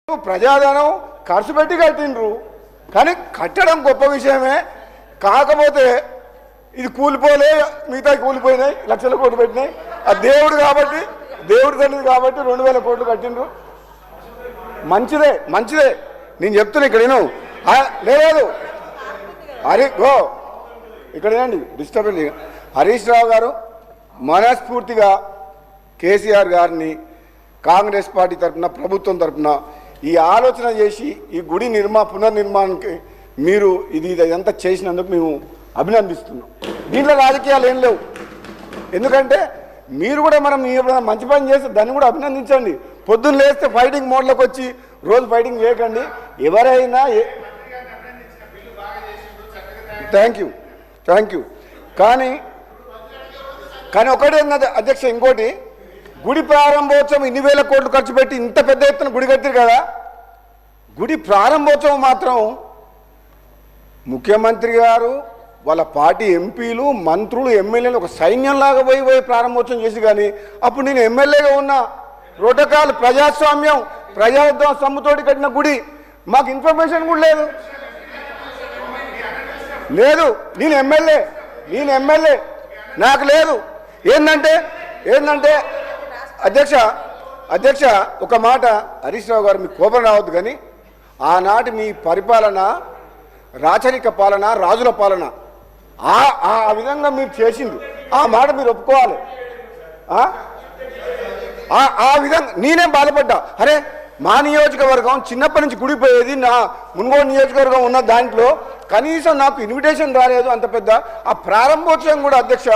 ప్రజాధనం ఖర్చు పెట్టి కట్టిండ్రు, కానీ కట్టడం గొప్ప విషయమే. కాకపోతే ఇది కూలిపోలే, మిగతా కూలిపోయినాయి, లక్షల కోట్లు పెట్టినాయి. ఆ దేవుడు కాబట్టి, దేవుడి తల్లిది కాబట్టి 2000 కోట్లు కట్టిండ్రు. మంచిదే మంచిదే, నేను చెప్తున్నా. ఇక్కడ నేను లేదు ఇక్కడ ఏనండి డిస్టర్బెన్స్. హరీష్ రావు గారు మనస్ఫూర్తిగా కేసీఆర్ గారిని కాంగ్రెస్ పార్టీ తరఫున, ప్రభుత్వం తరఫున ఈ ఆలోచన చేసి ఈ గుడి పునర్నిర్మాణానికి మీరు ఇదంతా చేసినందుకు మేము అభినందిస్తున్నాం. దీంట్లో రాజకీయాలు ఏం లేవు. ఎందుకంటే మీరు కూడా మనం మంచి పని చేస్తే దాన్ని కూడా అభినందించండి. పొద్దున్న లేస్తే ఫైటింగ్ మోడ్లోకి వచ్చి రోజు ఫైటింగ్ చేయకండి. ఎవరైనా థ్యాంక్ యూ కానీ ఒకటే అధ్యక్ష, ఇంకోటి, గుడి ప్రారంభోత్సవం ఇన్ని వేల కోట్లు ఖర్చు పెట్టి ఇంత పెద్ద ఎత్తున గుడి కట్టారు కదా. గుడి ప్రారంభోత్సవం మాత్రం ముఖ్యమంత్రి గారు, వాళ్ళ పార్టీ ఎంపీలు, మంత్రులు, ఎమ్మెల్యేలు ఒక సైన్యంలాగా పోయి ప్రారంభోత్సవం చేసి, కానీ అప్పుడు నేను ఎమ్మెల్యేగా ఉన్న ప్రోటోకాల్, ప్రజాస్వామ్యం, ప్రజాయుద్ధం సొమ్ముతోటి కట్టిన గుడి, మాకు ఇన్ఫర్మేషన్ కూడా లేదు. నేను ఎమ్మెల్యే నాకు లేదు. ఏంటంటే అధ్యక్ష ఒక మాట, హరీష్ రావు గారు మీకు కోపం రావద్దు, కానీ ఆనాటి మీ పరిపాలన రాచరిక పాలన, రాజుల పాలన, ఆ విధంగా మీరు చేసింది. ఆ మాట మీరు ఒప్పుకోవాలి. ఆ విధంగా నేనేం బాధపడ్డా. అరే మా నియోజకవర్గం చిన్నప్పటి నుంచి గుడిపోయేది, నా మున్గోడు నియోజకవర్గం ఉన్న దాంట్లో కనీసం నాకు ఇన్విటేషన్ రాలేదు. అంత పెద్ద ఆ ప్రారంభోత్సవం కూడా అధ్యక్ష